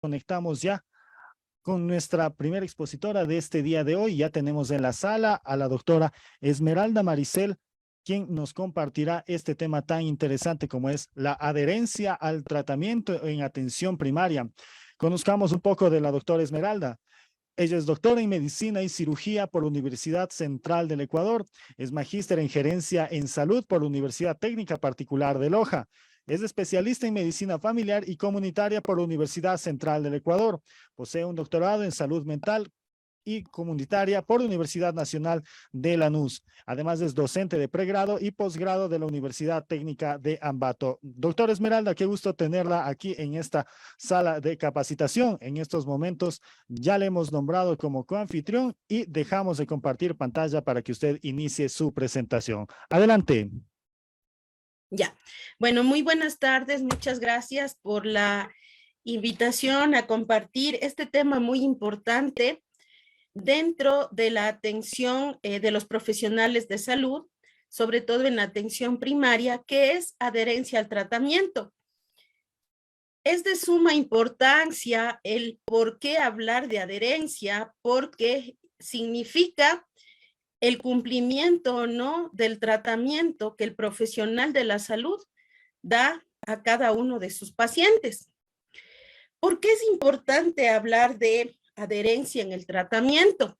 Conectamos ya con nuestra primera expositora de este día de hoy. Ya tenemos en la sala a la doctora Esmeralda Maricel, quien nos compartirá este tema tan interesante como es la adherencia al tratamiento en atención primaria. Conozcamos un poco de la doctora Esmeralda. Ella es doctora en medicina y cirugía por la Universidad Central del Ecuador. Es magíster en gerencia en salud por la Universidad Técnica Particular de Loja. Es especialista en medicina familiar y comunitaria por la Universidad Central del Ecuador. Posee un doctorado en salud mental y comunitaria por la Universidad Nacional de Lanús. Además es docente de pregrado y posgrado de la Universidad Técnica de Ambato. Doctora Esmeralda, qué gusto tenerla aquí en esta sala de capacitación. En estos momentos ya le hemos nombrado como coanfitrión y dejamos de compartir pantalla para que usted inicie su presentación. Adelante. Ya, bueno, muy buenas tardes, muchas gracias por la invitación a compartir este tema muy importante dentro de la atención de los profesionales de salud, sobre todo en la atención primaria, que es adherencia al tratamiento. Es de suma importancia el por qué hablar de adherencia, porque significa el cumplimiento o no del tratamiento que el profesional de la salud da a cada uno de sus pacientes. ¿Por qué es importante hablar de adherencia en el tratamiento?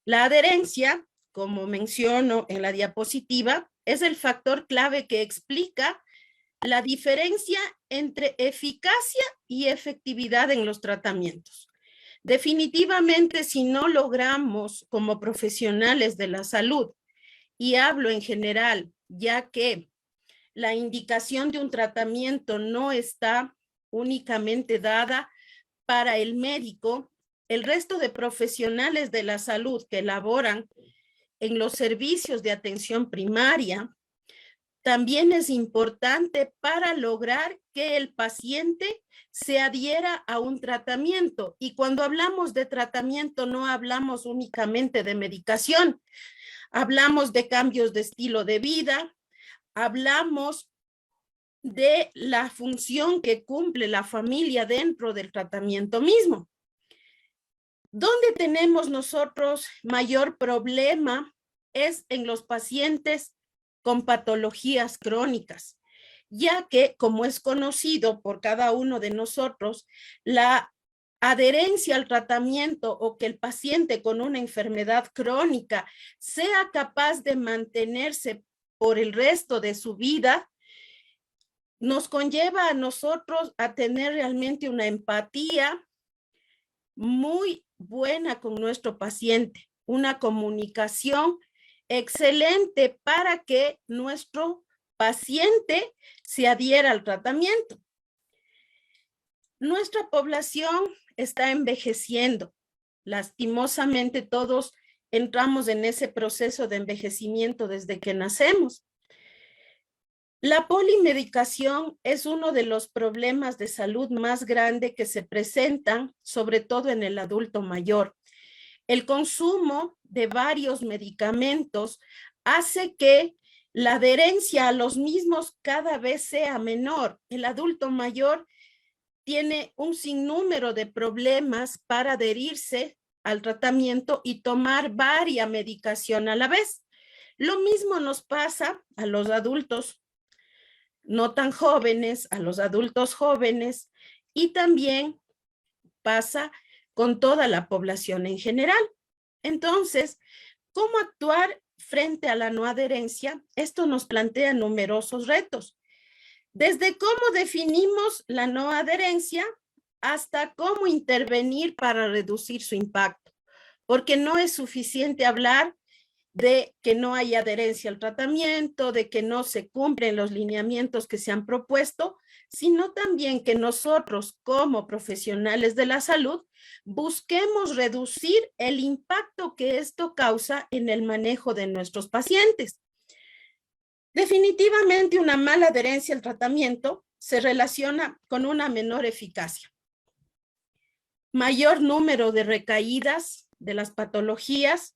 La adherencia, como menciono en la diapositiva, es el factor clave que explica la diferencia entre eficacia y efectividad en los tratamientos. Definitivamente, si no logramos como profesionales de la salud, y hablo en general, ya que la indicación de un tratamiento no está únicamente dada para el médico, el resto de profesionales de la salud que elaboran en los servicios de atención primaria, también es importante para lograr que el paciente se adhiera a un tratamiento. Y cuando hablamos de tratamiento, no hablamos únicamente de medicación, hablamos de cambios de estilo de vida, hablamos de la función que cumple la familia dentro del tratamiento mismo. ¿Dónde tenemos nosotros mayor problema? Es en los pacientes con patologías crónicas, ya que, como es conocido por cada uno de nosotros, la adherencia al tratamiento o que el paciente con una enfermedad crónica sea capaz de mantenerse por el resto de su vida, nos conlleva a nosotros a tener realmente una empatía muy buena con nuestro paciente, una comunicación excelente para que nuestro paciente se adhiera al tratamiento. Nuestra población está envejeciendo. Lastimosamente todos entramos en ese proceso de envejecimiento desde que nacemos. La polimedicación es uno de los problemas de salud más grandes que se presentan, sobre todo en el adulto mayor. El consumo de varios medicamentos hace que la adherencia a los mismos cada vez sea menor. El adulto mayor tiene un sinnúmero de problemas para adherirse al tratamiento y tomar varias medicación a la vez. Lo mismo nos pasa a los adultos no tan jóvenes, a los adultos jóvenes, y también pasa con toda la población en general. Entonces, ¿cómo actuar frente a la no adherencia? Esto nos plantea numerosos retos. Desde cómo definimos la no adherencia hasta cómo intervenir para reducir su impacto, porque no es suficiente hablar de que no hay adherencia al tratamiento, de que no se cumplen los lineamientos que se han propuesto, sino también que nosotros como profesionales de la salud busquemos reducir el impacto que esto causa en el manejo de nuestros pacientes. Definitivamente una mala adherencia al tratamiento se relaciona con una menor eficacia, mayor número de recaídas de las patologías,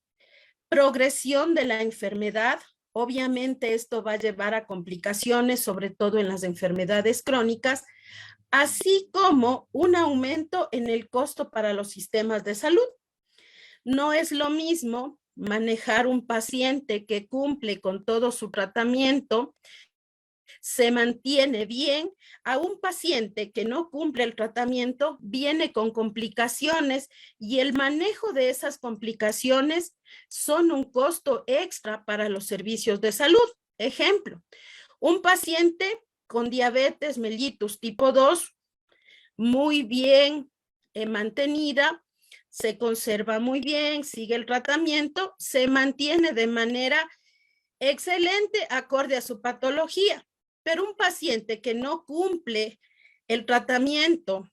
progresión de la enfermedad. Obviamente esto va a llevar a complicaciones, sobre todo en las enfermedades crónicas, así como un aumento en el costo para los sistemas de salud. No es lo mismo manejar un paciente que cumple con todo su tratamiento, se mantiene bien, a un paciente que no cumple el tratamiento, viene con complicaciones y el manejo de esas complicaciones son un costo extra para los servicios de salud. Ejemplo, un paciente con diabetes mellitus tipo 2, muy bien mantenida, se conserva muy bien, sigue el tratamiento, se mantiene de manera excelente acorde a su patología. Pero un paciente que no cumple el tratamiento,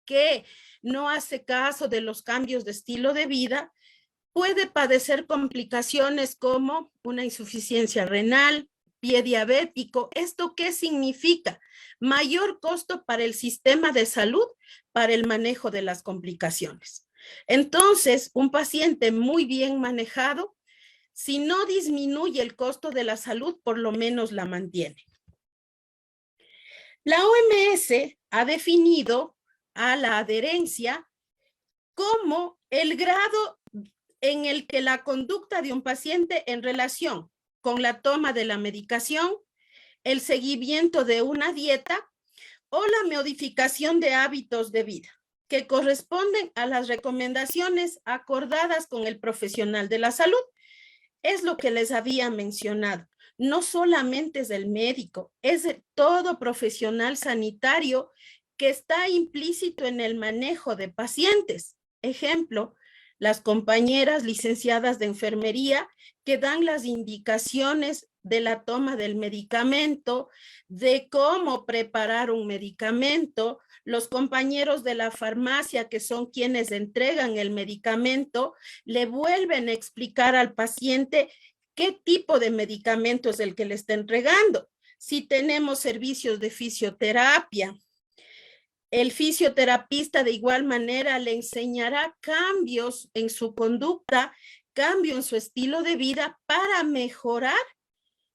que no hace caso de los cambios de estilo de vida, puede padecer complicaciones como una insuficiencia renal, pie diabético. ¿Esto qué significa? Mayor costo para el sistema de salud para el manejo de las complicaciones. Entonces, un paciente muy bien manejado, si no disminuye el costo de la salud, por lo menos la mantiene. La OMS ha definido a la adherencia como el grado en el que la conducta de un paciente en relación con la toma de la medicación, el seguimiento de una dieta o la modificación de hábitos de vida que corresponden a las recomendaciones acordadas con el profesional de la salud. Es lo que les había mencionado. No solamente es del médico, es de todo profesional sanitario que está implícito en el manejo de pacientes. Ejemplo, las compañeras licenciadas de enfermería que dan las indicaciones de la toma del medicamento, de cómo preparar un medicamento, los compañeros de la farmacia que son quienes entregan el medicamento, le vuelven a explicar al paciente qué tipo de medicamento es el que le está entregando. Si tenemos servicios de fisioterapia, el fisioterapista de igual manera le enseñará cambios en su conducta, cambio en su estilo de vida para mejorar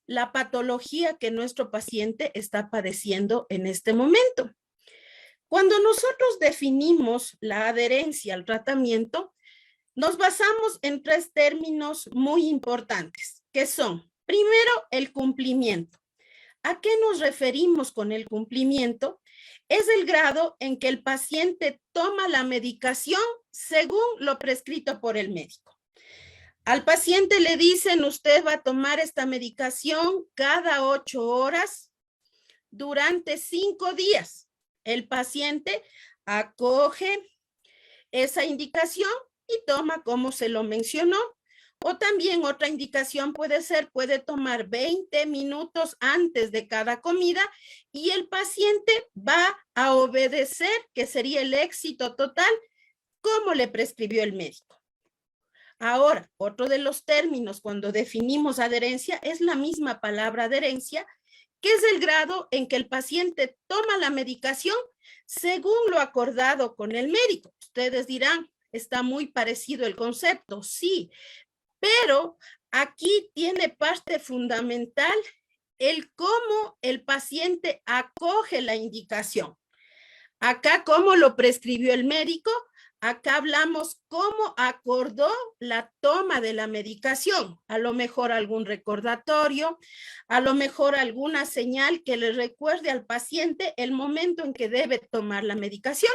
la patología que nuestro paciente está padeciendo en este momento. Cuando nosotros definimos la adherencia al tratamiento, nos basamos en 3 términos muy importantes, que son, primero, el cumplimiento. ¿A qué nos referimos con el cumplimiento? Es el grado en que el paciente toma la medicación según lo prescrito por el médico. Al paciente le dicen, usted va a tomar esta medicación cada 8 horas durante 5 días. El paciente acoge esa indicación y toma como se lo mencionó. O también otra indicación puede ser, puede tomar 20 minutos antes de cada comida y el paciente va a obedecer, que sería el éxito total, como le prescribió el médico. Ahora, otro de los términos cuando definimos adherencia es la misma palabra adherencia, que es el grado en que el paciente toma la medicación según lo acordado con el médico. Ustedes dirán, está muy parecido el concepto, sí, pero aquí tiene parte fundamental el cómo el paciente acoge la indicación. Acá, cómo lo prescribió el médico, acá hablamos cómo acordó la toma de la medicación. A lo mejor algún recordatorio, a lo mejor alguna señal que le recuerde al paciente el momento en que debe tomar la medicación.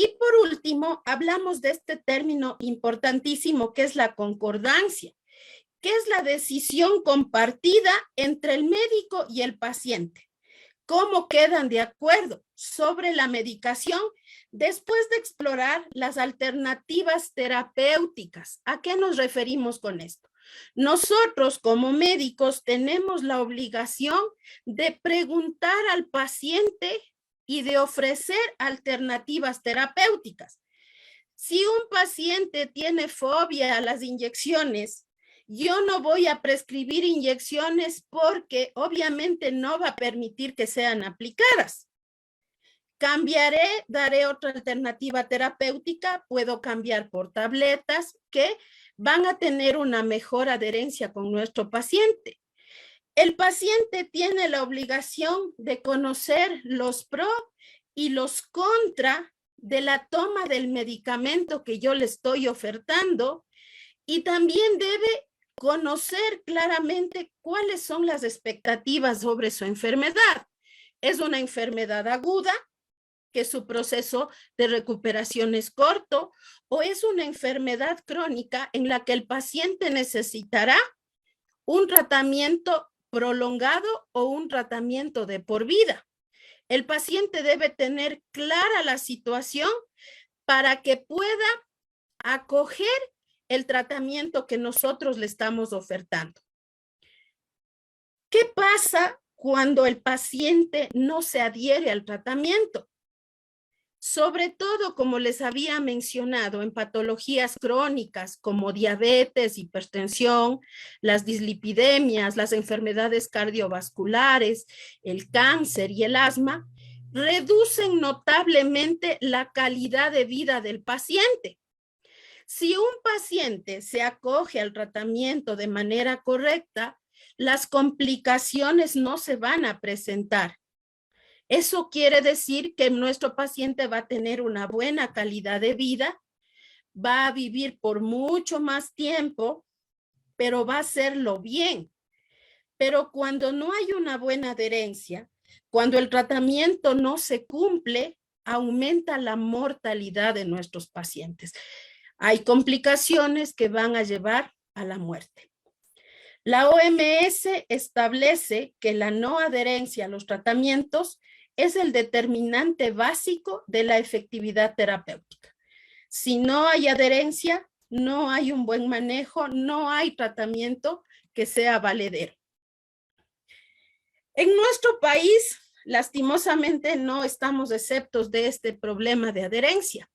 Y por último, hablamos de este término importantísimo que es la concordancia, que es la decisión compartida entre el médico y el paciente. ¿Cómo quedan de acuerdo sobre la medicación después de explorar las alternativas terapéuticas? ¿A qué nos referimos con esto? Nosotros como médicos tenemos la obligación de preguntar al paciente y de ofrecer alternativas terapéuticas. Si un paciente tiene fobia a las inyecciones, yo no voy a prescribir inyecciones porque obviamente no va a permitir que sean aplicadas. Cambiaré, daré otra alternativa terapéutica, puedo cambiar por tabletas que van a tener una mejor adherencia con nuestro paciente. El paciente tiene la obligación de conocer los pros y los contra de la toma del medicamento que yo le estoy ofertando, y también debe conocer claramente cuáles son las expectativas sobre su enfermedad. ¿Es una enfermedad aguda, que su proceso de recuperación es corto, o es una enfermedad crónica en la que el paciente necesitará un tratamiento prolongado o un tratamiento de por vida? El paciente debe tener clara la situación para que pueda acoger el tratamiento que nosotros le estamos ofertando. ¿Qué pasa cuando el paciente no se adhiere al tratamiento? Sobre todo, como les había mencionado, en patologías crónicas como diabetes, hipertensión, las dislipidemias, las enfermedades cardiovasculares, el cáncer y el asma, reducen notablemente la calidad de vida del paciente. Si un paciente se acoge al tratamiento de manera correcta, las complicaciones no se van a presentar. Eso quiere decir que nuestro paciente va a tener una buena calidad de vida, va a vivir por mucho más tiempo, pero va a hacerlo bien. Pero cuando no hay una buena adherencia, cuando el tratamiento no se cumple, aumenta la mortalidad de nuestros pacientes. Hay complicaciones que van a llevar a la muerte. La OMS establece que la no adherencia a los tratamientos es el determinante básico de la efectividad terapéutica. Si no hay adherencia, no hay un buen manejo, no hay tratamiento que sea valedero. En nuestro país, lastimosamente, no estamos exentos de este problema de adherencia.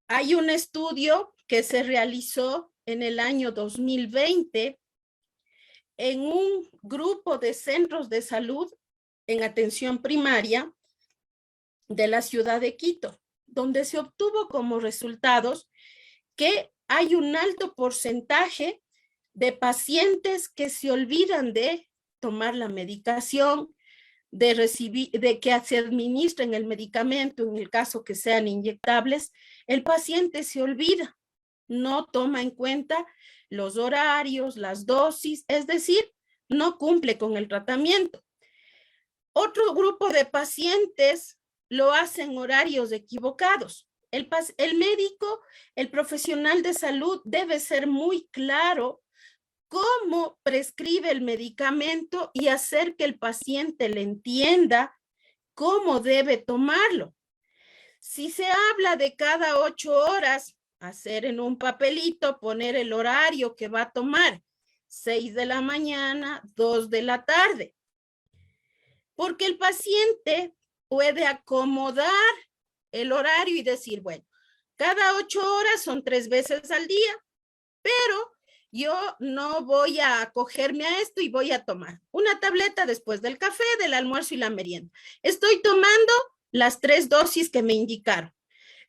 Hay un estudio que se realizó en el año 2020 en un grupo de centros de salud en atención primaria de la ciudad de Quito, donde se obtuvo como resultados que hay un alto porcentaje de pacientes que se olvidan de tomar la medicación, de que se administren el medicamento, en el caso que sean inyectables, el paciente se olvida, no toma en cuenta los horarios, las dosis, es decir, no cumple con el tratamiento. Otro grupo de pacientes lo hacen horarios equivocados. El médico, el profesional de salud debe ser muy claro cómo prescribe el medicamento y hacer que el paciente le entienda cómo debe tomarlo. Si se habla de cada 8 horas, hacer en un papelito, poner el horario que va a tomar, 6 de la mañana, 2 de la tarde. Porque el paciente puede acomodar el horario y decir, bueno, cada 8 horas son 3 veces al día, pero yo no voy a acogerme a esto y voy a tomar una tableta después del café, del almuerzo y la merienda. Estoy tomando las 3 dosis que me indicaron.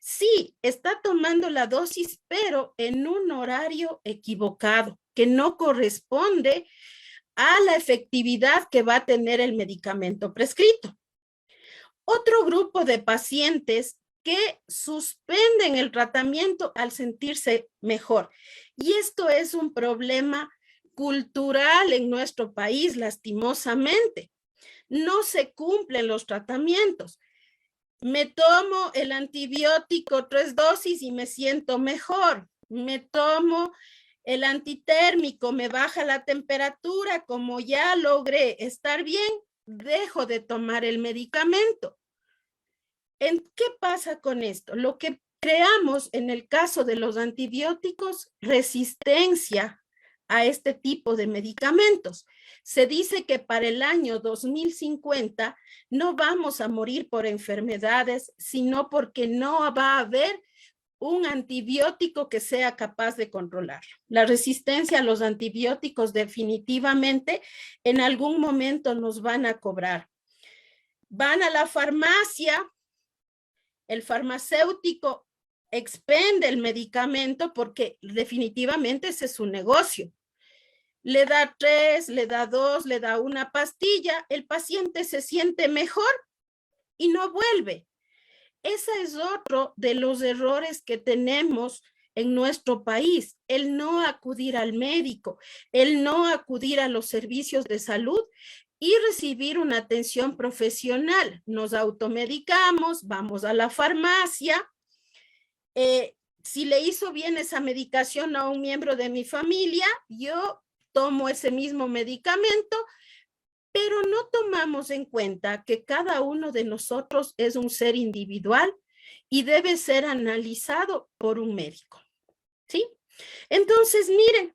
Sí, está tomando la dosis, pero en un horario equivocado, que no corresponde a la efectividad que va a tener el medicamento prescrito. Otro grupo de pacientes que suspenden el tratamiento al sentirse mejor. Y esto es un problema cultural en nuestro país, lastimosamente. No se cumplen los tratamientos. Me tomo el antibiótico 3 dosis y me siento mejor. Me tomo el antitérmico, me baja la temperatura, como ya logré estar bien, dejo de tomar el medicamento. ¿Qué pasa con esto? Lo que creamos en el caso de los antibióticos, resistencia a este tipo de medicamentos. Se dice que para el año 2050 no vamos a morir por enfermedades, sino porque no va a haber un antibiótico que sea capaz de controlarlo. La resistencia a los antibióticos definitivamente en algún momento nos van a cobrar. Van a la farmacia, el farmacéutico expende el medicamento porque definitivamente ese es su negocio. Le da 3, le da 2, le da una pastilla, el paciente se siente mejor y no vuelve. Ese es otro de los errores que tenemos en nuestro país, el no acudir al médico, el no acudir a los servicios de salud y recibir una atención profesional. Nos automedicamos, vamos a la farmacia. Si le hizo bien esa medicación a un miembro de mi familia, yo tomo ese mismo medicamento, pero no tomamos en cuenta que cada uno de nosotros es un ser individual y debe ser analizado por un médico, ¿sí? Entonces, miren,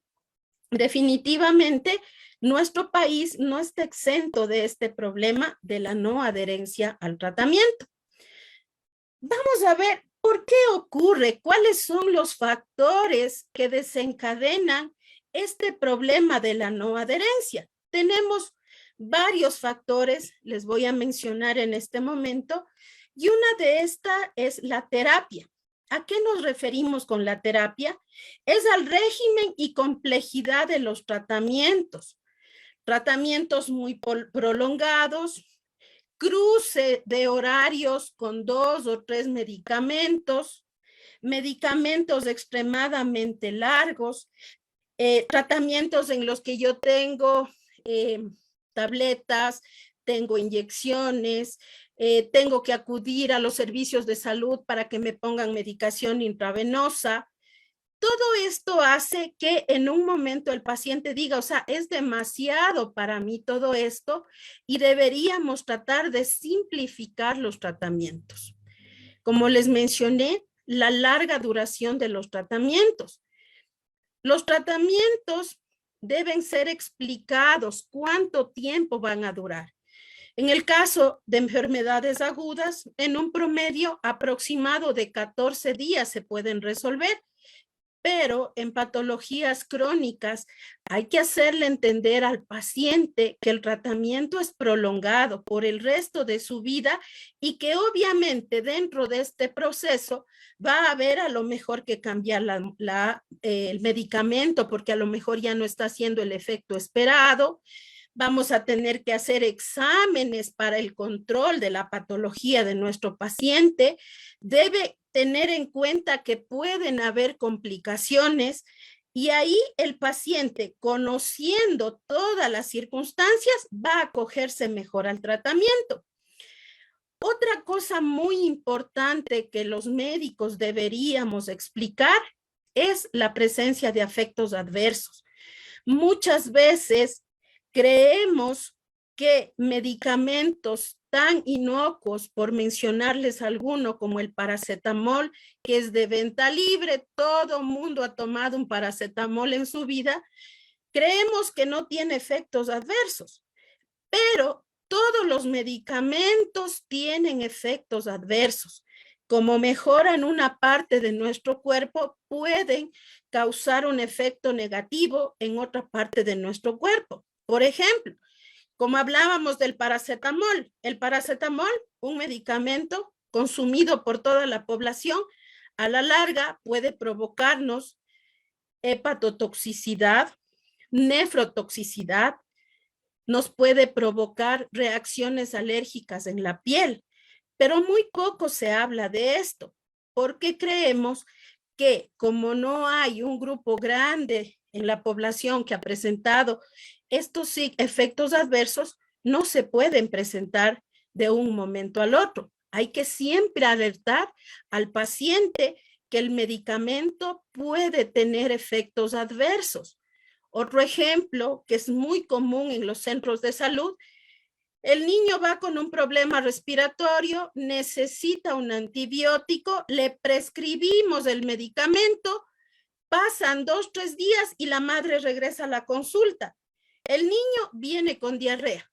definitivamente nuestro país no está exento de este problema de la no adherencia al tratamiento. Vamos a ver por qué ocurre, cuáles son los factores que desencadenan este problema de la no adherencia. Tenemos varios factores, les voy a mencionar en este momento, y una de estas es la terapia. ¿A qué nos referimos con la terapia? Es al régimen y complejidad de los tratamientos. Tratamientos muy prolongados, cruce de horarios con 2 o 3 medicamentos, medicamentos extremadamente largos, tratamientos en los que yo tengo tabletas, tengo inyecciones, tengo que acudir a los servicios de salud para que me pongan medicación intravenosa. Todo esto hace que en un momento el paciente diga, o sea, es demasiado para mí todo esto y deberíamos tratar de simplificar los tratamientos. Como les mencioné, la larga duración de los tratamientos. Los tratamientos deben ser explicados cuánto tiempo van a durar. En el caso de enfermedades agudas, en un promedio aproximado de 14 días se pueden resolver, pero en patologías crónicas hay que hacerle entender al paciente que el tratamiento es prolongado por el resto de su vida y que obviamente dentro de este proceso va a haber a lo mejor que cambiar el medicamento porque a lo mejor ya no está haciendo el efecto esperado. Vamos a tener que hacer exámenes para el control de la patología de nuestro paciente. Debe tener en cuenta que pueden haber complicaciones y ahí el paciente, conociendo todas las circunstancias, va a acogerse mejor al tratamiento. Otra cosa muy importante que los médicos deberíamos explicar es la presencia de efectos adversos. Muchas veces creemos que medicamentos tan inocuos, por mencionarles alguno, como el paracetamol, que es de venta libre, todo mundo ha tomado un paracetamol en su vida, creemos que no tiene efectos adversos, pero todos los medicamentos tienen efectos adversos. Como mejoran una parte de nuestro cuerpo, pueden causar un efecto negativo en otra parte de nuestro cuerpo. Por ejemplo, como hablábamos del paracetamol, el paracetamol, un medicamento consumido por toda la población, a la larga puede provocarnos hepatotoxicidad, nefrotoxicidad, nos puede provocar reacciones alérgicas en la piel, pero muy poco se habla de esto, porque creemos que como no hay un grupo grande en la población que ha presentado estos efectos adversos, no se pueden presentar de un momento al otro. Hay que siempre alertar al paciente que el medicamento puede tener efectos adversos. Otro ejemplo que es muy común en los centros de salud, el niño va con un problema respiratorio, necesita un antibiótico, le prescribimos el medicamento, pasan 2, 3 días y la madre regresa a la consulta. El niño viene con diarrea,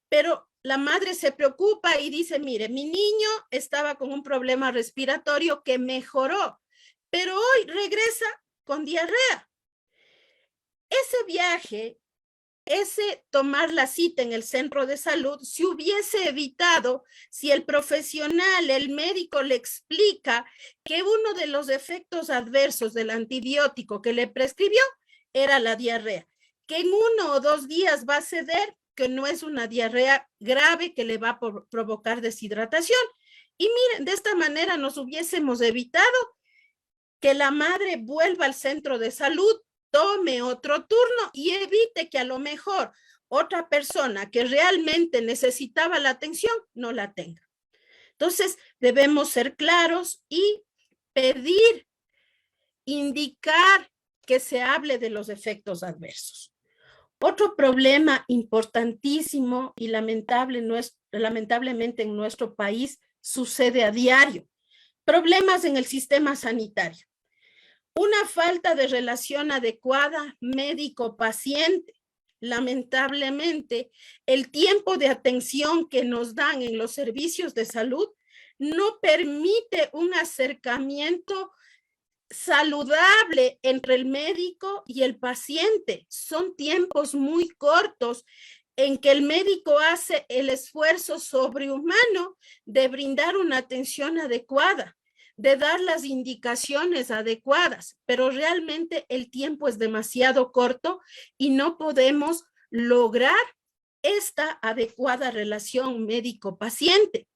pero la madre se preocupa y dice, mire, mi niño estaba con un problema respiratorio que mejoró, pero hoy regresa con diarrea. Ese viaje, ese tomar la cita en el centro de salud, se hubiese evitado si el profesional, el médico le explica que uno de los efectos adversos del antibiótico que le prescribió era la diarrea, que en 1 o 2 días va a ceder, que no es una diarrea grave que le va a provocar deshidratación. Y miren, de esta manera nos hubiésemos evitado que la madre vuelva al centro de salud, tome otro turno y evite que a lo mejor otra persona que realmente necesitaba la atención no la tenga. Entonces, debemos ser claros y pedir, indicar que se hable de los efectos adversos. Otro problema importantísimo y lamentablemente en nuestro país sucede a diario. Problemas en el sistema sanitario. Una falta de relación adecuada médico-paciente. Lamentablemente, el tiempo de atención que nos dan en los servicios de salud no permite un acercamiento saludable entre el médico y el paciente. Son tiempos muy cortos en que el médico hace el esfuerzo sobrehumano de brindar una atención adecuada, de dar las indicaciones adecuadas, pero realmente el tiempo es demasiado corto y no podemos lograr esta adecuada relación médico-paciente.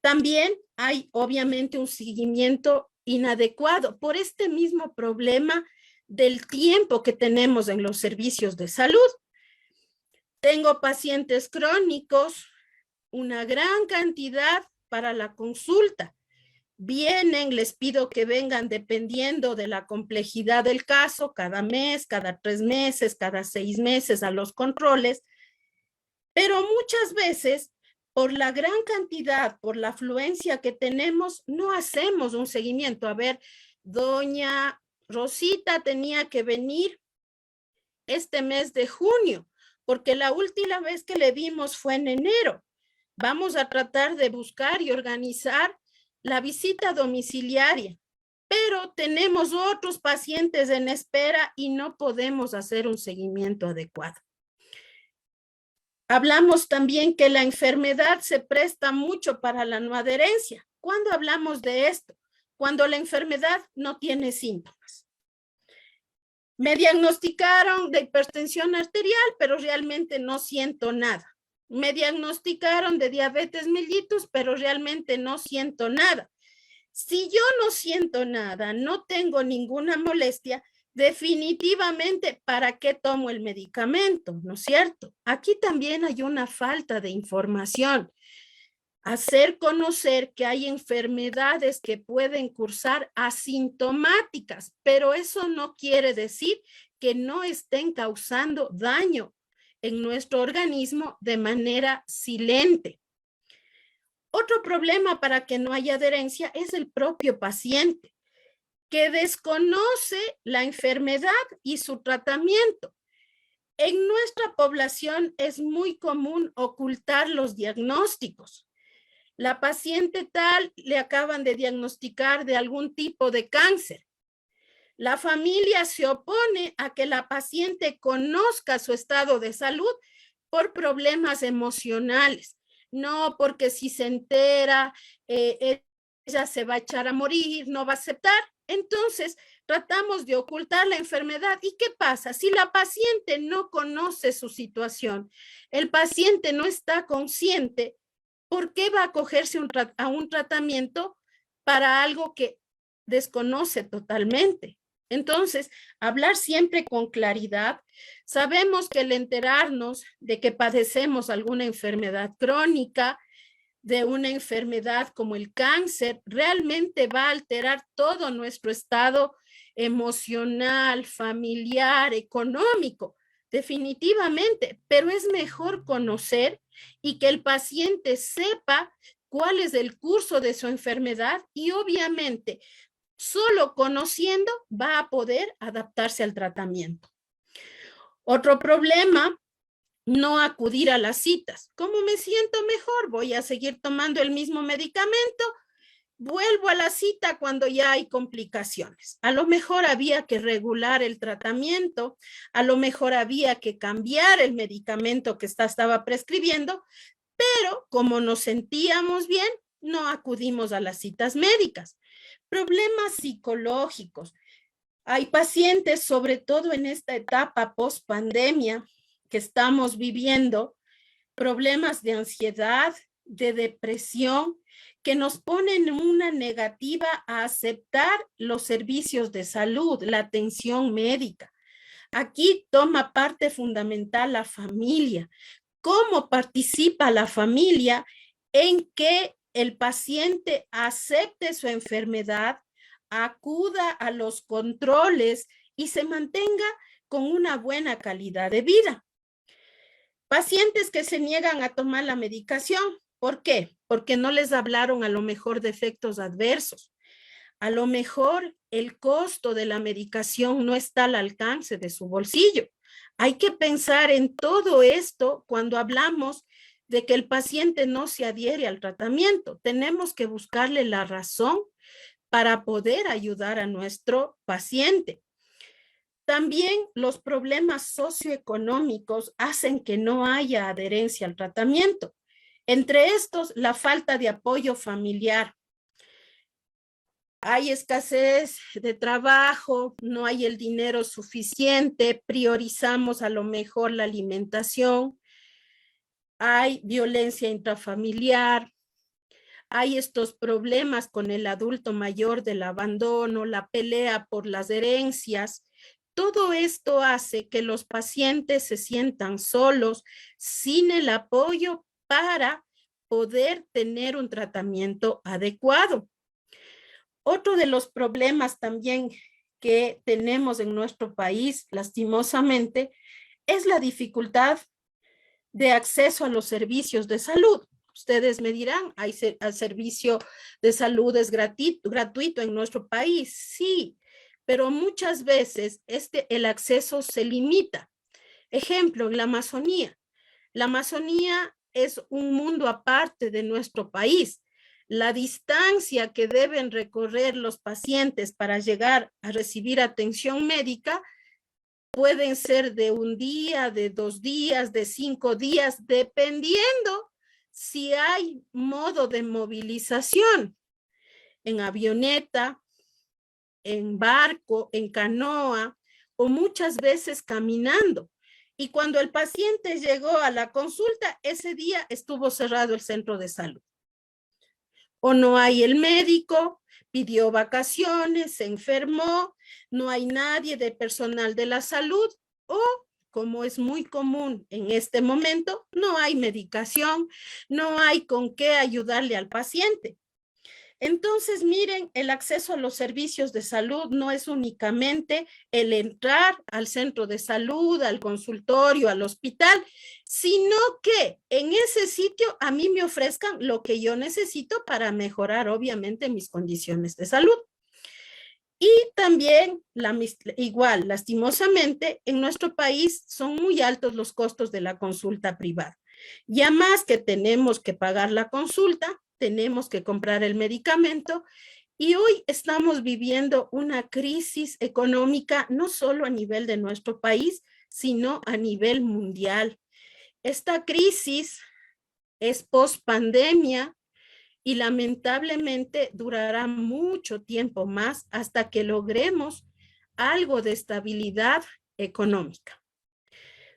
También hay obviamente un seguimiento inadecuado por este mismo problema del tiempo que tenemos en los servicios de salud. Tengo pacientes crónicos, una gran cantidad para la consulta. Vienen, les pido que vengan dependiendo de la complejidad del caso, cada mes, cada 3 meses, cada 6 meses a los controles, pero muchas veces por la gran cantidad, por la afluencia que tenemos, no hacemos un seguimiento. A ver, doña Rosita tenía que venir este mes de junio, porque la última vez que le vimos fue en enero. Vamos a tratar de buscar y organizar la visita domiciliaria, pero tenemos otros pacientes en espera y no podemos hacer un seguimiento adecuado. Hablamos también que la enfermedad se presta mucho para la no adherencia. ¿Cuándo hablamos de esto? Cuando la enfermedad no tiene síntomas. Me diagnosticaron de hipertensión arterial, pero realmente no siento nada. Me diagnosticaron de diabetes mellitus, pero realmente no siento nada. Si yo no siento nada, no tengo ninguna molestia, definitivamente, ¿para qué tomo el medicamento? ¿No es cierto? Aquí también hay una falta de información. Hacer conocer que hay enfermedades que pueden cursar asintomáticas, pero eso no quiere decir que no estén causando daño en nuestro organismo de manera silente. Otro problema para que no haya adherencia es el propio paciente, que desconoce la enfermedad y su tratamiento. En nuestra población es muy común ocultar los diagnósticos. La paciente tal le acaban de diagnosticar de algún tipo de cáncer. La familia se opone a que la paciente conozca su estado de salud por problemas emocionales. No, porque si se entera, ella se va a echar a morir, no va a aceptar. Entonces, tratamos de ocultar la enfermedad. ¿Y qué pasa? Si la paciente no conoce su situación, el paciente no está consciente, ¿por qué va a acogerse a un tratamiento para algo que desconoce totalmente? Entonces, hablar siempre con claridad. Sabemos que el enterarnos de que padecemos alguna enfermedad crónica, de una enfermedad como el cáncer, realmente va a alterar todo nuestro estado emocional, familiar, económico, definitivamente, pero es mejor conocer y que el paciente sepa cuál es el curso de su enfermedad y obviamente solo conociendo va a poder adaptarse al tratamiento. Otro problema, no acudir a las citas. ¿Cómo me siento mejor? Voy a seguir tomando el mismo medicamento. Vuelvo a la cita cuando ya hay complicaciones. A lo mejor había que regular el tratamiento, a lo mejor había que cambiar el medicamento que estaba prescribiendo, pero como nos sentíamos bien, no acudimos a las citas médicas. Problemas psicológicos. Hay pacientes, sobre todo en esta etapa post-pandemia, que estamos viviendo, problemas de ansiedad, de depresión, que nos ponen en una negativa a aceptar los servicios de salud, la atención médica. Aquí toma parte fundamental la familia. ¿Cómo participa la familia en que el paciente acepte su enfermedad, acuda a los controles y se mantenga con una buena calidad de vida? Pacientes que se niegan a tomar la medicación. ¿Por qué? Porque no les hablaron a lo mejor de efectos adversos. A lo mejor el costo de la medicación no está al alcance de su bolsillo. Hay que pensar en todo esto cuando hablamos de que el paciente no se adhiere al tratamiento. Tenemos que buscarle la razón para poder ayudar a nuestro paciente. También los problemas socioeconómicos hacen que no haya adherencia al tratamiento. Entre estos, la falta de apoyo familiar. Hay escasez de trabajo, no hay el dinero suficiente, priorizamos a lo mejor la alimentación, hay violencia intrafamiliar, hay estos problemas con el adulto mayor del abandono, la pelea por las herencias. Todo esto hace que los pacientes se sientan solos, sin el apoyo para poder tener un tratamiento adecuado. Otro de los problemas también que tenemos en nuestro país, lastimosamente, es la dificultad de acceso a los servicios de salud. Ustedes me dirán, ¿el servicio de salud es gratuito en nuestro país? Sí, pero muchas veces el acceso se limita. Ejemplo, en la Amazonía. La Amazonía es un mundo aparte de nuestro país. La distancia que deben recorrer los pacientes para llegar a recibir atención médica pueden ser de 1 día, de 2 días, de 5 días, dependiendo si hay modo de movilización en avioneta, en barco, en canoa o muchas veces caminando. Y cuando el paciente llegó a la consulta, ese día estuvo cerrado el centro de salud. O no hay el médico, pidió vacaciones, se enfermó, no hay nadie de personal de la salud o, como es muy común en este momento, no hay medicación, no hay con qué ayudarle al paciente. Entonces, miren, el acceso a los servicios de salud no es únicamente el entrar al centro de salud, al consultorio, al hospital, sino que en ese sitio a mí me ofrezcan lo que yo necesito para mejorar, obviamente, mis condiciones de salud. Y también, igual, lastimosamente, en nuestro país son muy altos los costos de la consulta privada. Ya más que tenemos que pagar la consulta, tenemos que comprar el medicamento y hoy estamos viviendo una crisis económica no solo a nivel de nuestro país, sino a nivel mundial. Esta crisis es post-pandemia y lamentablemente durará mucho tiempo más hasta que logremos algo de estabilidad económica.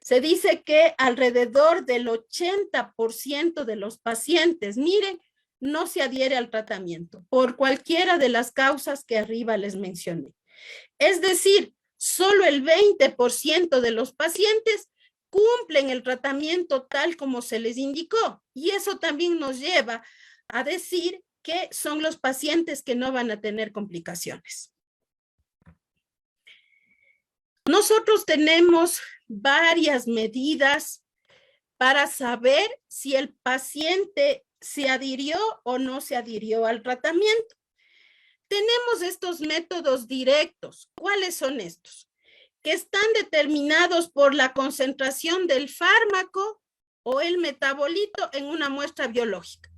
Se dice que alrededor del 80% de los pacientes, miren, no se adhiere al tratamiento por cualquiera de las causas que arriba les mencioné. Es decir, solo el 20% de los pacientes cumplen el tratamiento tal como se les indicó. Y eso también nos lleva a decir que son los pacientes que no van a tener complicaciones. Nosotros tenemos varias medidas para saber si el paciente se adhirió o no se adhirió al tratamiento. Tenemos estos métodos directos. ¿Cuáles son estos? Que están determinados por la concentración del fármaco o el metabolito en una muestra biológica.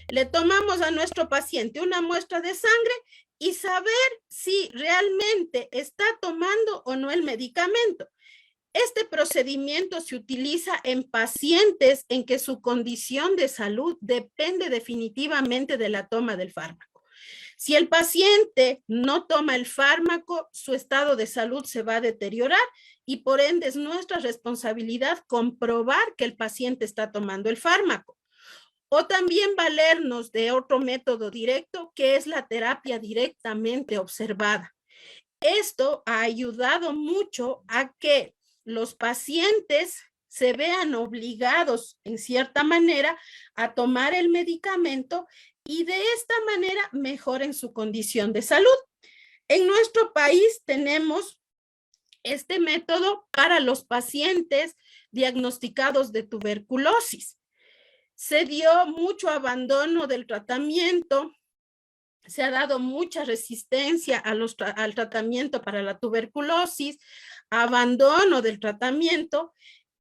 Le tomamos a nuestro paciente una muestra de sangre y saber si realmente está tomando o no el medicamento. Este procedimiento se utiliza en pacientes en que su condición de salud depende definitivamente de la toma del fármaco. Si el paciente no toma el fármaco, su estado de salud se va a deteriorar y por ende es nuestra responsabilidad comprobar que el paciente está tomando el fármaco. O también valernos de otro método directo, que es la terapia directamente observada. Esto ha ayudado mucho a que los pacientes se vean obligados, en cierta manera, a tomar el medicamento y de esta manera mejoren su condición de salud. En nuestro país tenemos este método para los pacientes diagnosticados de tuberculosis. Se dio mucho abandono del tratamiento, se ha dado mucha resistencia al tratamiento para la tuberculosis, abandono del tratamiento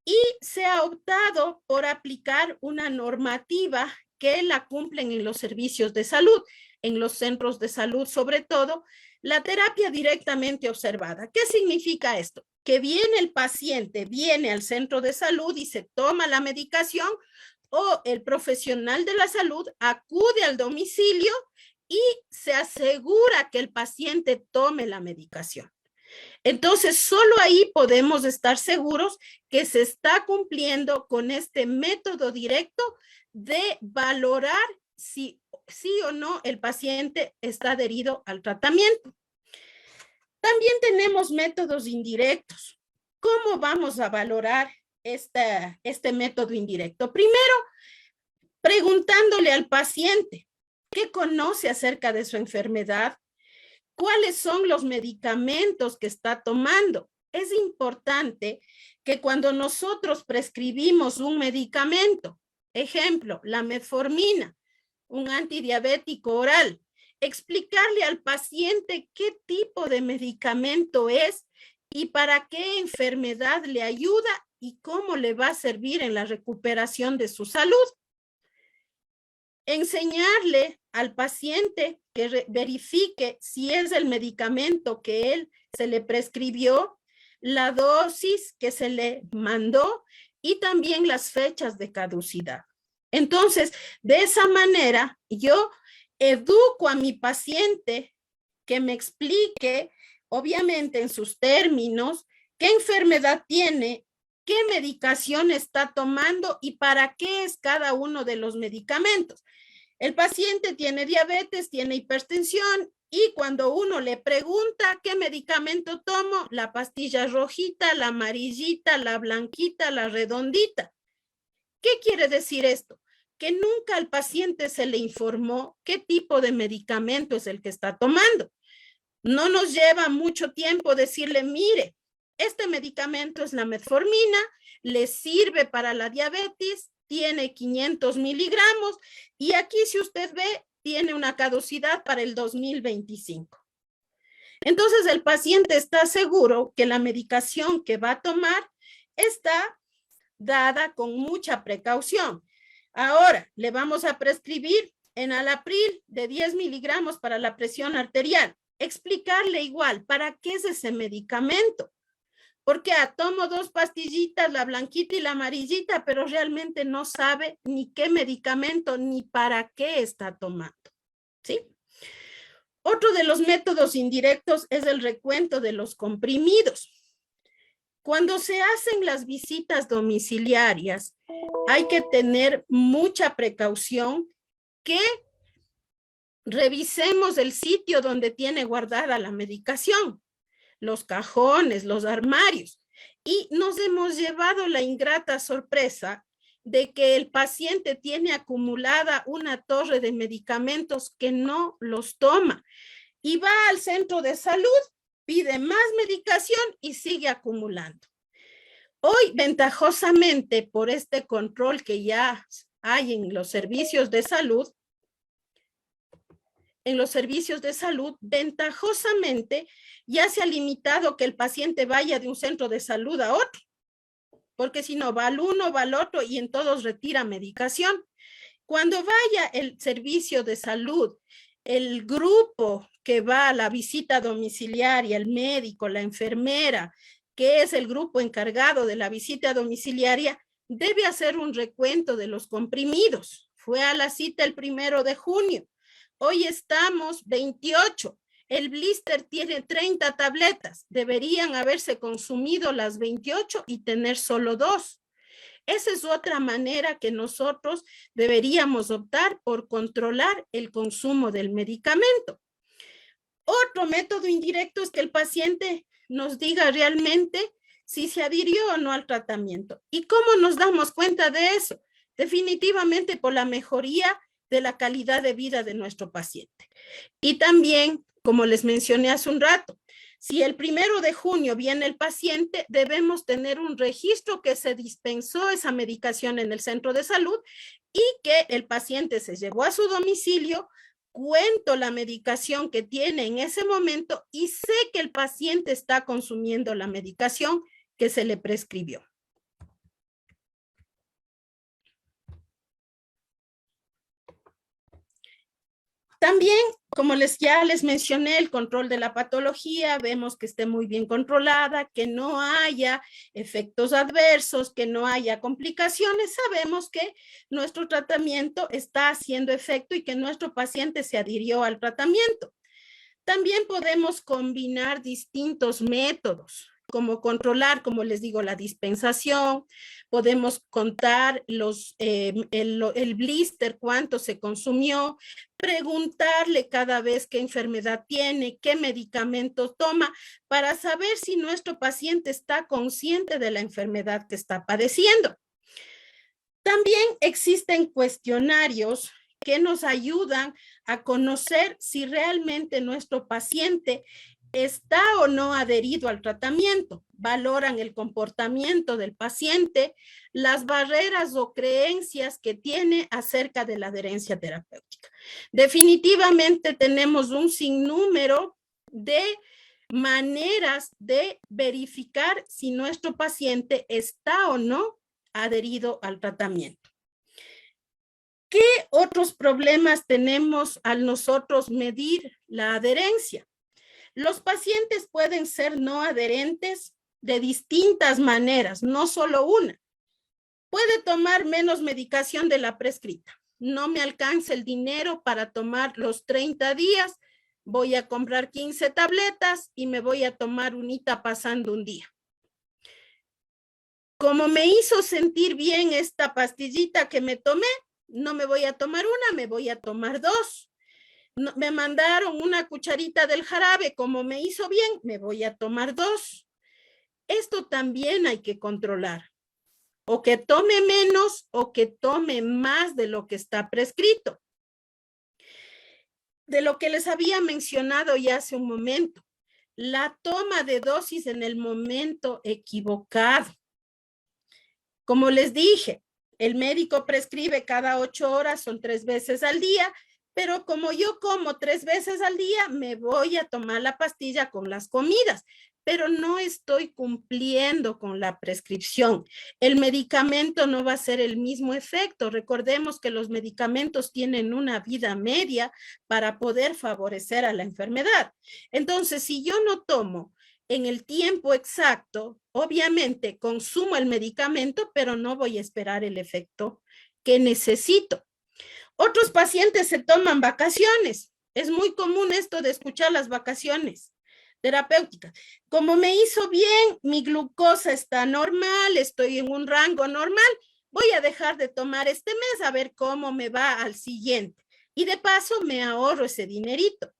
y se ha optado por aplicar una normativa que la cumplen en los servicios de salud, en los centros de salud sobre todo, la terapia directamente observada. ¿Qué significa esto? Que viene el paciente, viene al centro de salud y se toma la medicación o el profesional de la salud acude al domicilio y se asegura que el paciente tome la medicación. Entonces, solo ahí podemos estar seguros que se está cumpliendo con este método directo de valorar si sí o no el paciente está adherido al tratamiento. También tenemos métodos indirectos. ¿Cómo vamos a valorar este método indirecto? Primero, preguntándole al paciente qué conoce acerca de su enfermedad, cuáles son los medicamentos que está tomando. Es importante que cuando nosotros prescribimos un medicamento, ejemplo, la metformina, un antidiabético oral, explicarle al paciente qué tipo de medicamento es y para qué enfermedad le ayuda y cómo le va a servir en la recuperación de su salud. Enseñarle al paciente que verifique si es el medicamento que él se le prescribió, la dosis que se le mandó y también las fechas de caducidad. Entonces, de esa manera, yo educo a mi paciente que me explique, obviamente en sus términos, qué enfermedad tiene, qué medicación está tomando y para qué es cada uno de los medicamentos. El paciente tiene diabetes, tiene hipertensión y cuando uno le pregunta qué medicamento tomo, la pastilla rojita, la amarillita, la blanquita, la redondita. ¿Qué quiere decir esto? Que nunca al paciente se le informó qué tipo de medicamento es el que está tomando. No nos lleva mucho tiempo decirle, mire, este medicamento es la metformina, le sirve para la diabetes, tiene 500 miligramos y aquí si usted ve, tiene una caducidad para el 2025. Entonces el paciente está seguro que la medicación que va a tomar está dada con mucha precaución. Ahora le vamos a prescribir enalapril de 10 miligramos para la presión arterial. Explicarle igual para qué es ese medicamento. Porque tomo 2 pastillitas, la blanquita y la amarillita, pero realmente no sabe ni qué medicamento ni para qué está tomando. ¿Sí? Otro de los métodos indirectos es el recuento de los comprimidos. Cuando se hacen las visitas domiciliarias, hay que tener mucha precaución que revisemos el sitio donde tiene guardada la medicación, los cajones, los armarios, y nos hemos llevado la ingrata sorpresa de que el paciente tiene acumulada una torre de medicamentos que no los toma y va al centro de salud, pide más medicación y sigue acumulando. Hoy, ventajosamente, por este control que ya hay en los servicios de salud, ventajosamente ya se ha limitado que el paciente vaya de un centro de salud a otro, porque si no va al uno, va al otro y en todos retira medicación. Cuando vaya el servicio de salud, el grupo que va a la visita domiciliaria, el médico, la enfermera, que es el grupo encargado de la visita domiciliaria, debe hacer un recuento de los comprimidos. Fue a la cita el 1 de junio. Hoy estamos 28. El blister tiene 30 tabletas. Deberían haberse consumido las 28 y tener solo 2. Esa es otra manera que nosotros deberíamos optar por controlar el consumo del medicamento. Otro método indirecto es que el paciente nos diga realmente si se adhirió o no al tratamiento. ¿Y cómo nos damos cuenta de eso? Definitivamente por la mejoría de la calidad de vida de nuestro paciente. Y también, como les mencioné hace un rato, si el 1 de junio viene el paciente, debemos tener un registro que se dispensó esa medicación en el centro de salud y que el paciente se llevó a su domicilio. Cuento la medicación que tiene en ese momento y sé que el paciente está consumiendo la medicación que se le prescribió. También, como ya les mencioné, el control de la patología, vemos que esté muy bien controlada, que no haya efectos adversos, que no haya complicaciones. Sabemos que nuestro tratamiento está haciendo efecto y que nuestro paciente se adhirió al tratamiento. También podemos combinar distintos métodos, como controlar, como les digo, la dispensación. Podemos contar el blister, cuánto se consumió, preguntarle cada vez qué enfermedad tiene, qué medicamentos toma, para saber si nuestro paciente está consciente de la enfermedad que está padeciendo. También existen cuestionarios que nos ayudan a conocer si realmente nuestro paciente está o no adherido al tratamiento. Valoran el comportamiento del paciente, las barreras o creencias que tiene acerca de la adherencia terapéutica. Definitivamente tenemos un sinnúmero de maneras de verificar si nuestro paciente está o no adherido al tratamiento. ¿Qué otros problemas tenemos al nosotros medir la adherencia? Los pacientes pueden ser no adherentes de distintas maneras, no solo una. Puede tomar menos medicación de la prescrita. No me alcanza el dinero para tomar los 30 días, voy a comprar 15 tabletas y me voy a tomar unita pasando un día. Como me hizo sentir bien esta pastillita que me tomé, no me voy a tomar una, me voy a tomar 2. No, me mandaron una cucharita del jarabe, como me hizo bien, me voy a tomar 2. Esto también hay que controlar. O que tome menos o que tome más de lo que está prescrito. De lo que les había mencionado ya hace un momento, la toma de dosis en el momento equivocado. Como les dije, el médico prescribe cada 8 horas, son 3 veces al día, pero como yo como 3 veces al día, me voy a tomar la pastilla con las comidas, pero no estoy cumpliendo con la prescripción. El medicamento no va a ser el mismo efecto. Recordemos que los medicamentos tienen una vida media para poder favorecer a la enfermedad. Entonces, si yo no tomo en el tiempo exacto, obviamente consumo el medicamento, pero no voy a esperar el efecto que necesito. Otros pacientes se toman vacaciones. Es muy común esto de escuchar las vacaciones terapéuticas. Como me hizo bien, mi glucosa está normal, estoy en un rango normal, voy a dejar de tomar este mes a ver cómo me va al siguiente. Y de paso me ahorro ese dinerito.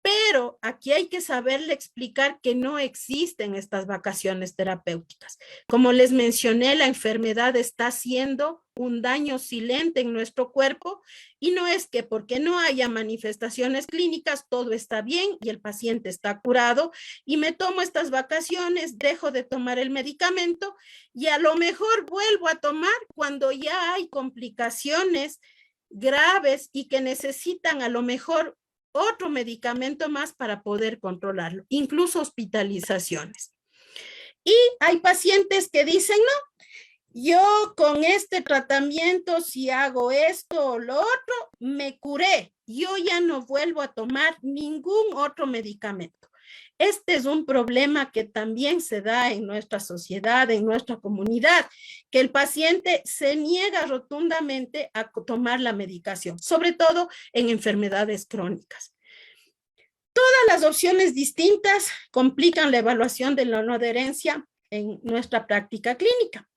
Pero aquí hay que saberle explicar que no existen estas vacaciones terapéuticas. Como les mencioné, la enfermedad está haciendo un daño silente en nuestro cuerpo y no es que porque no haya manifestaciones clínicas todo está bien y el paciente está curado y me tomo estas vacaciones, dejo de tomar el medicamento y a lo mejor vuelvo a tomar cuando ya hay complicaciones graves y que necesitan a lo mejor otro medicamento más para poder controlarlo, incluso hospitalizaciones. Y hay pacientes que dicen, no, yo con este tratamiento, si hago esto o lo otro, me curé. Yo ya no vuelvo a tomar ningún otro medicamento. Este es un problema que también se da en nuestra sociedad, en nuestra comunidad, que el paciente se niega rotundamente a tomar la medicación, sobre todo en enfermedades crónicas. Todas las opciones distintas complican la evaluación de la no adherencia en nuestra práctica clínica.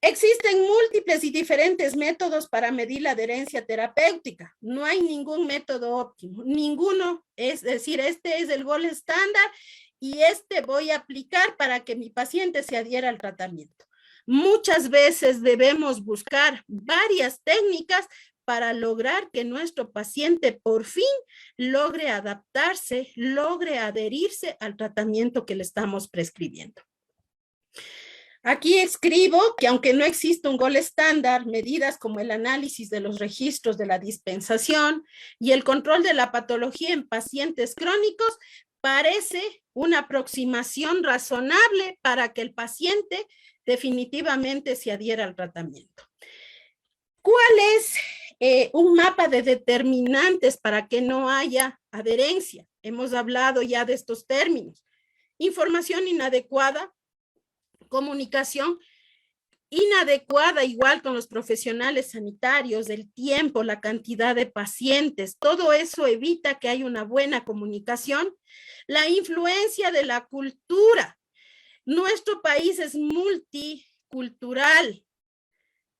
Existen múltiples y diferentes métodos para medir la adherencia terapéutica. No hay ningún método óptimo, ninguno. Es decir, este es el gold estándar y este voy a aplicar para que mi paciente se adhiera al tratamiento. Muchas veces debemos buscar varias técnicas para lograr que nuestro paciente por fin logre adaptarse, logre adherirse al tratamiento que le estamos prescribiendo. Aquí escribo que aunque no existe un gold estándar, medidas como el análisis de los registros de la dispensación y el control de la patología en pacientes crónicos parece una aproximación razonable para que el paciente definitivamente se adhiera al tratamiento. ¿Cuál es un mapa de determinantes para que no haya adherencia? Hemos hablado ya de estos términos. Información inadecuada, comunicación inadecuada, igual con los profesionales sanitarios, el tiempo, la cantidad de pacientes, todo eso evita que haya una buena comunicación. La influencia de la cultura. Nuestro país es multicultural.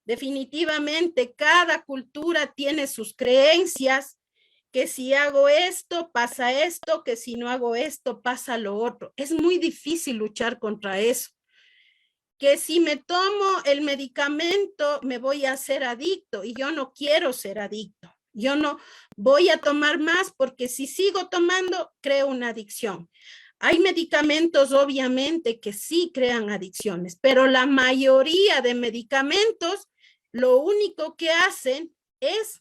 Definitivamente, cada cultura tiene sus creencias, que si hago esto, pasa esto, que si no hago esto, pasa lo otro. Es muy difícil luchar contra eso. Que si me tomo el medicamento me voy a hacer adicto y yo no quiero ser adicto. Yo no voy a tomar más porque si sigo tomando creo una adicción. Hay medicamentos obviamente que sí crean adicciones, pero la mayoría de medicamentos lo único que hacen es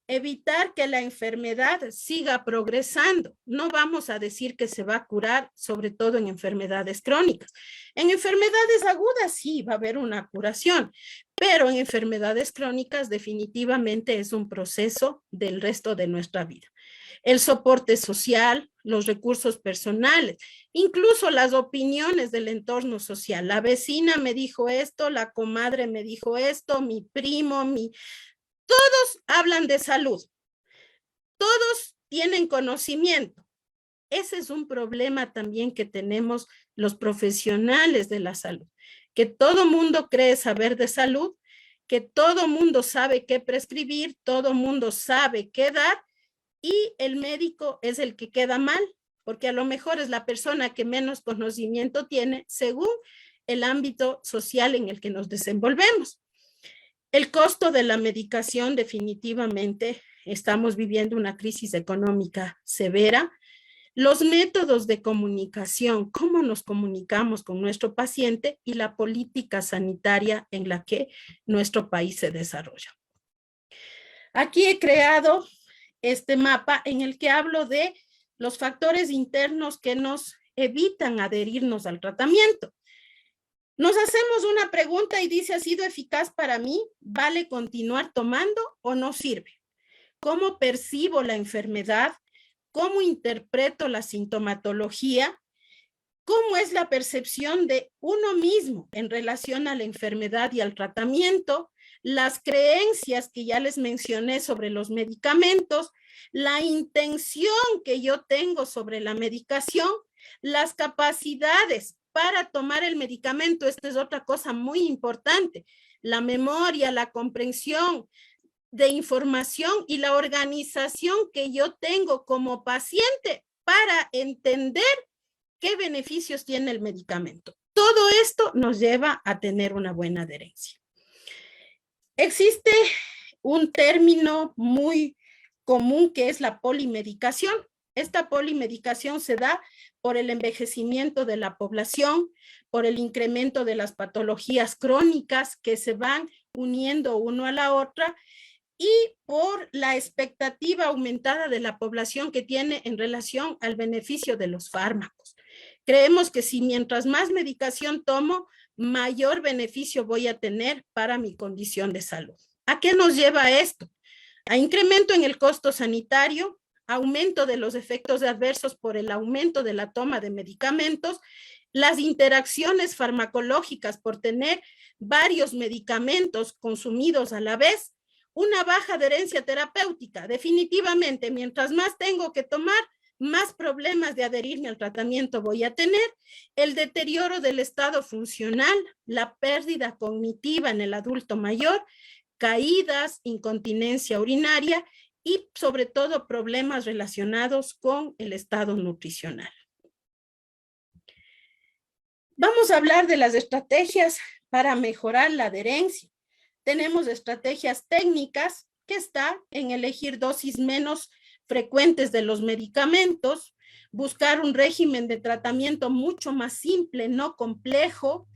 evitar que la enfermedad siga progresando. No vamos a decir que se va a curar, sobre todo en enfermedades crónicas. En enfermedades agudas sí va a haber una curación, pero en enfermedades crónicas definitivamente es un proceso del resto de nuestra vida. El soporte social, los recursos personales, incluso las opiniones del entorno social. La vecina me dijo esto, la comadre me dijo esto, mi primo, todos hablan de salud, todos tienen conocimiento. Ese es un problema también que tenemos los profesionales de la salud, que todo mundo cree saber de salud, que todo mundo sabe qué prescribir, todo mundo sabe qué dar y el médico es el que queda mal, porque a lo mejor es la persona que menos conocimiento tiene según el ámbito social en el que nos desenvolvemos. El costo de la medicación definitivamente estamos viviendo una crisis económica severa. Los métodos de comunicación, cómo nos comunicamos con nuestro paciente y la política sanitaria en la que nuestro país se desarrolla. Aquí he creado este mapa en el que hablo de los factores internos que nos evitan adherirnos al tratamiento. Nos hacemos una pregunta y dice, ¿ha sido eficaz para mí? ¿Vale continuar tomando o no sirve? ¿Cómo percibo la enfermedad? ¿Cómo interpreto la sintomatología? ¿Cómo es la percepción de uno mismo en relación a la enfermedad y al tratamiento? Las creencias que ya les mencioné sobre los medicamentos, la intención que yo tengo sobre la medicación, las capacidades para tomar el medicamento. Esta es otra cosa muy importante. La memoria, la comprensión de información y la organización que yo tengo como paciente para entender qué beneficios tiene el medicamento. Todo esto nos lleva a tener una buena adherencia. Existe un término muy común que es la polimedicación. Esta polimedicación se da por el envejecimiento de la población, por el incremento de las patologías crónicas que se van uniendo uno a la otra y por la expectativa aumentada de la población que tiene en relación al beneficio de los fármacos. Creemos que si mientras más medicación tomo, mayor beneficio voy a tener para mi condición de salud. ¿A qué nos lleva esto? A incremento en el costo sanitario, aumento de los efectos adversos por el aumento de la toma de medicamentos, las interacciones farmacológicas por tener varios medicamentos consumidos a la vez, una baja adherencia terapéutica. Definitivamente, mientras más tengo que tomar, más problemas de adherirme al tratamiento voy a tener, el deterioro del estado funcional, la pérdida cognitiva en el adulto mayor, caídas, incontinencia urinaria y sobre todo problemas relacionados con el estado nutricional. Vamos a hablar de las estrategias para mejorar la adherencia. Tenemos estrategias técnicas que está en elegir dosis menos frecuentes de los medicamentos, buscar un régimen de tratamiento mucho más simple, no complejo,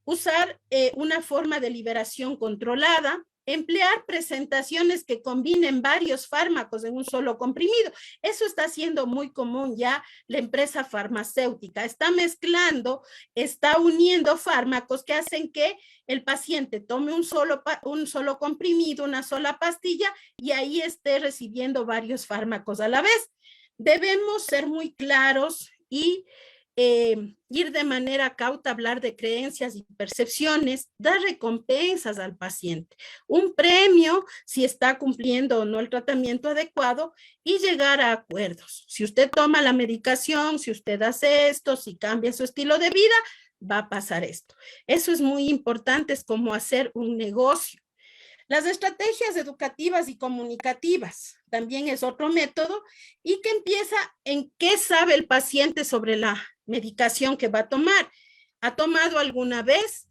usar una forma de liberación controlada, emplear presentaciones que combinen varios fármacos en un solo comprimido. Eso está siendo muy común ya la empresa farmacéutica. Está mezclando, está uniendo fármacos que hacen que el paciente tome un solo comprimido, una sola pastilla, y ahí esté recibiendo varios fármacos a la vez. Debemos ser muy claros y ir de manera cauta, hablar de creencias y percepciones, dar recompensas al paciente, un premio si está cumpliendo o no el tratamiento adecuado y llegar a acuerdos. Si usted toma la medicación, si usted hace esto, si cambia su estilo de vida, va a pasar esto. Eso es muy importante, es como hacer un negocio. Las estrategias educativas y comunicativas también es otro método y que empieza en qué sabe el paciente sobre la medicación que va a tomar. ¿Ha tomado alguna vez?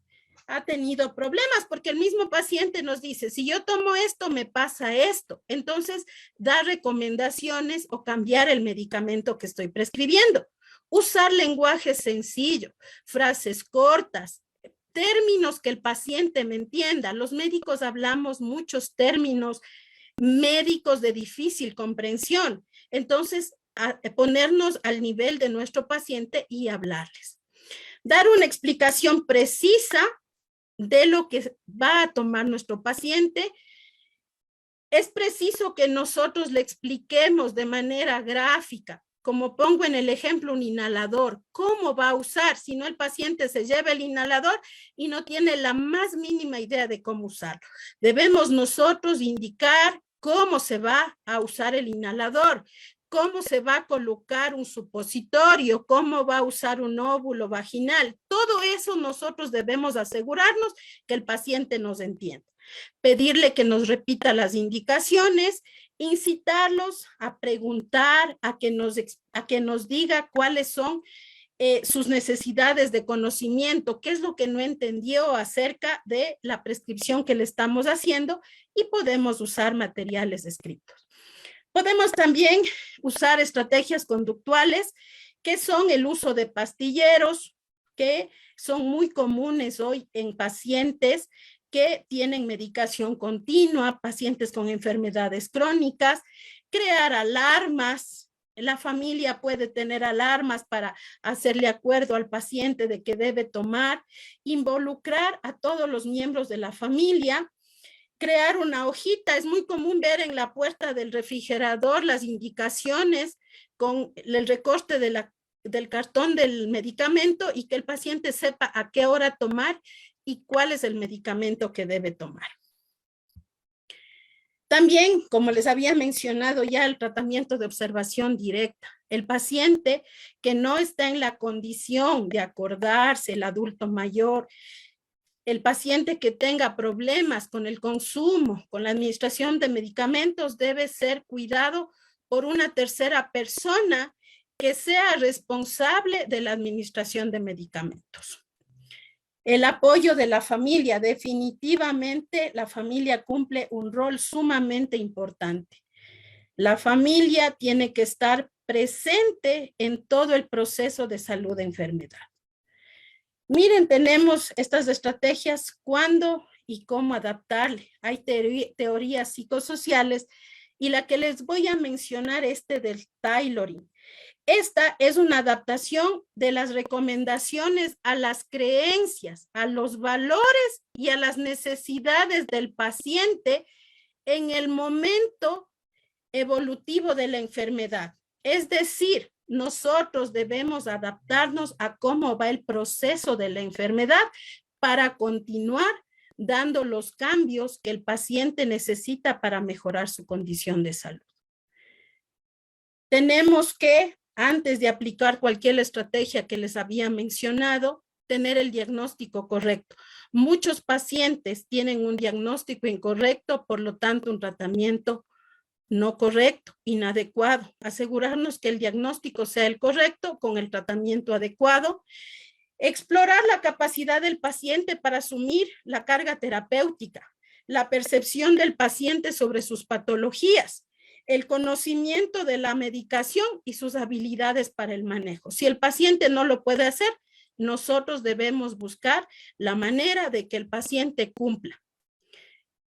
¿Ha tenido problemas? Porque el mismo paciente nos dice, si yo tomo esto, me pasa esto. Entonces, dar recomendaciones o cambiar el medicamento que estoy prescribiendo. Usar lenguaje sencillo, frases cortas, términos que el paciente me entienda. Los médicos hablamos muchos términos médicos de difícil comprensión. Entonces, ponernos al nivel de nuestro paciente y hablarles. Dar una explicación precisa de lo que va a tomar nuestro paciente. Es preciso que nosotros le expliquemos de manera gráfica, como pongo en el ejemplo un inhalador, cómo va a usar, si no el paciente se lleva el inhalador y no tiene la más mínima idea de cómo usarlo. Debemos nosotros indicar cómo se va a usar el inhalador, cómo se va a colocar un supositorio, cómo va a usar un óvulo vaginal. Todo eso nosotros debemos asegurarnos que el paciente nos entienda. Pedirle que nos repita las indicaciones, incitarlos a preguntar, a que nos diga cuáles son sus necesidades de conocimiento, qué es lo que no entendió acerca de la prescripción que le estamos haciendo, y podemos usar materiales escritos. Podemos también usar estrategias conductuales, que son el uso de pastilleros, que son muy comunes hoy en pacientes que tienen medicación continua, pacientes con enfermedades crónicas, crear alarmas. La familia puede tener alarmas para hacerle acuerdo al paciente de que debe tomar, involucrar a todos los miembros de la familia, crear una hojita. Es muy común ver en la puerta del refrigerador las indicaciones con el recorte del cartón del medicamento y que el paciente sepa a qué hora tomar y cuál es el medicamento que debe tomar. También, como les había mencionado ya, el tratamiento de observación directa. El paciente que no está en la condición de acordarse, el adulto mayor, el paciente que tenga problemas con el consumo, con la administración de medicamentos, debe ser cuidado por una tercera persona que sea responsable de la administración de medicamentos. El apoyo de la familia. Definitivamente la familia cumple un rol sumamente importante. La familia tiene que estar presente en todo el proceso de salud de enfermedad. Miren, tenemos estas estrategias, cuándo y cómo adaptarle. Hay teorías psicosociales y la que les voy a mencionar del tailoring. Esta es una adaptación de las recomendaciones a las creencias, a los valores y a las necesidades del paciente en el momento evolutivo de la enfermedad. Es decir, nosotros debemos adaptarnos a cómo va el proceso de la enfermedad para continuar dando los cambios que el paciente necesita para mejorar su condición de salud. Tenemos que, antes de aplicar cualquier estrategia que les había mencionado, tener el diagnóstico correcto. Muchos pacientes tienen un diagnóstico incorrecto, por lo tanto, un tratamiento no correcto, inadecuado. Asegurarnos que el diagnóstico sea el correcto con el tratamiento adecuado. Explorar la capacidad del paciente para asumir la carga terapéutica, la percepción del paciente sobre sus patologías, el conocimiento de la medicación y sus habilidades para el manejo. Si el paciente no lo puede hacer, nosotros debemos buscar la manera de que el paciente cumpla.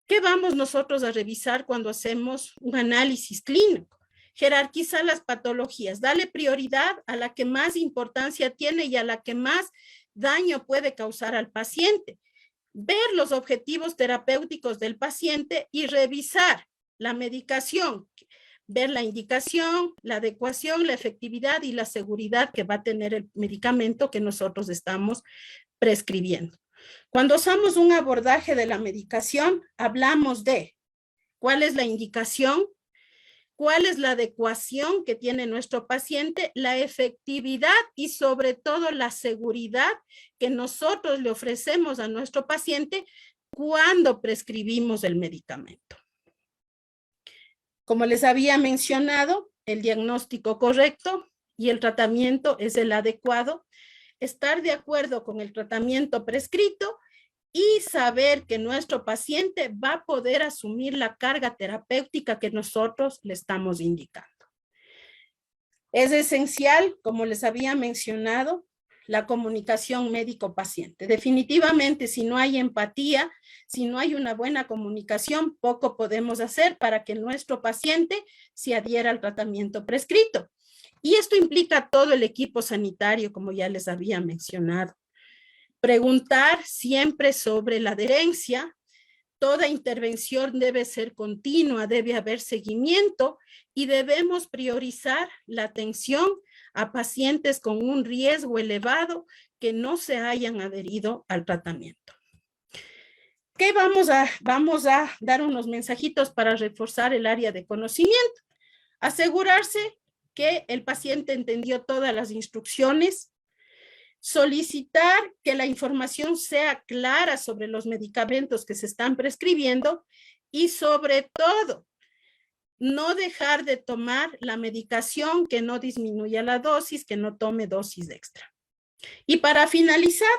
¿Qué vamos nosotros a revisar cuando hacemos un análisis clínico? Jerarquizar las patologías, darle prioridad a la que más importancia tiene y a la que más daño puede causar al paciente. Ver los objetivos terapéuticos del paciente y revisar la medicación, ver la indicación, la adecuación, la efectividad y la seguridad que va a tener el medicamento que nosotros estamos prescribiendo. Cuando hacemos un abordaje de la medicación, hablamos de cuál es la indicación, cuál es la adecuación que tiene nuestro paciente, la efectividad y sobre todo la seguridad que nosotros le ofrecemos a nuestro paciente cuando prescribimos el medicamento. Como les había mencionado, el diagnóstico correcto y el tratamiento es el adecuado. Estar de acuerdo con el tratamiento prescrito y saber que nuestro paciente va a poder asumir la carga terapéutica que nosotros le estamos indicando. Es esencial, como les había mencionado, la comunicación médico-paciente. Definitivamente, si no hay empatía, si no hay una buena comunicación, poco podemos hacer para que nuestro paciente se adhiera al tratamiento prescrito. Y esto implica a todo el equipo sanitario, como ya les había mencionado. Preguntar siempre sobre la adherencia. Toda intervención debe ser continua, debe haber seguimiento y debemos priorizar la atención a pacientes con un riesgo elevado que no se hayan adherido al tratamiento. ¿Qué vamos a dar unos mensajitos para reforzar el área de conocimiento? Asegurarse que el paciente entendió todas las instrucciones, solicitar que la información sea clara sobre los medicamentos que se están prescribiendo y sobre todo, no dejar de tomar la medicación que no disminuya la dosis, que no tome dosis extra. Y para finalizar,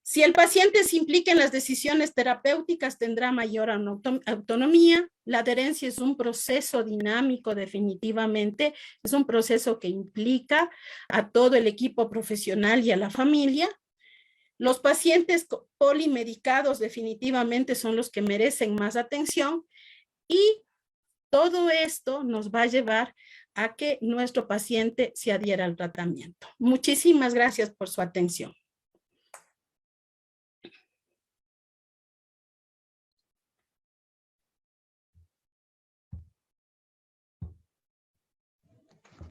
si el paciente se implica en las decisiones terapéuticas, tendrá mayor autonomía. La adherencia es un proceso dinámico, definitivamente. Es un proceso que implica a todo el equipo profesional y a la familia. Los pacientes polimedicados definitivamente son los que merecen más atención y todo esto nos va a llevar a que nuestro paciente se adhiera al tratamiento. Muchísimas gracias por su atención.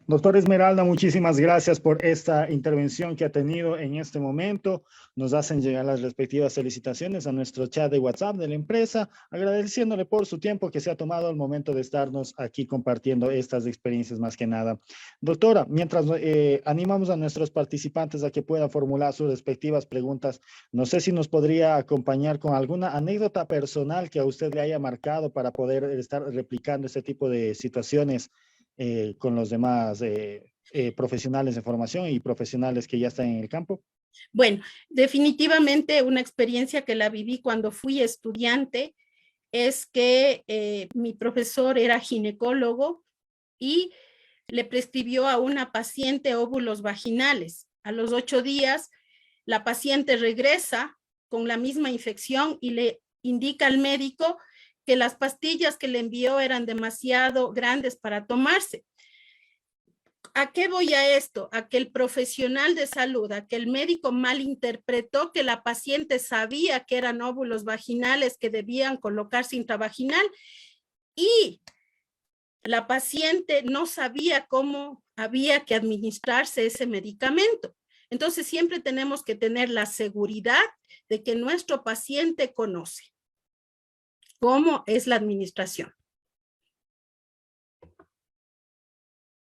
Doctor Esmeralda, muchísimas gracias por esta intervención que ha tenido en este momento. Nos hacen llegar las respectivas felicitaciones a nuestro chat de WhatsApp de la empresa, agradeciéndole por su tiempo que se ha tomado al momento de estarnos aquí compartiendo estas experiencias más que nada. Doctora, mientras animamos a nuestros participantes a que puedan formular sus respectivas preguntas, no sé si nos podría acompañar con alguna anécdota personal que a usted le haya marcado para poder estar replicando este tipo de situaciones con los demás profesionales de formación y profesionales que ya están en el campo? Bueno, definitivamente una experiencia que la viví cuando fui estudiante es que mi profesor era ginecólogo y le prescribió a una paciente óvulos vaginales. A los 8 días, la paciente regresa con la misma infección y le indica al médico que las pastillas que le envió eran demasiado grandes para tomarse. ¿A qué voy a esto? A que el profesional de salud, a que el médico malinterpretó que la paciente sabía que eran óvulos vaginales que debían colocarse intravaginal y la paciente no sabía cómo había que administrarse ese medicamento. Entonces, siempre tenemos que tener la seguridad de que nuestro paciente conoce cómo es la administración.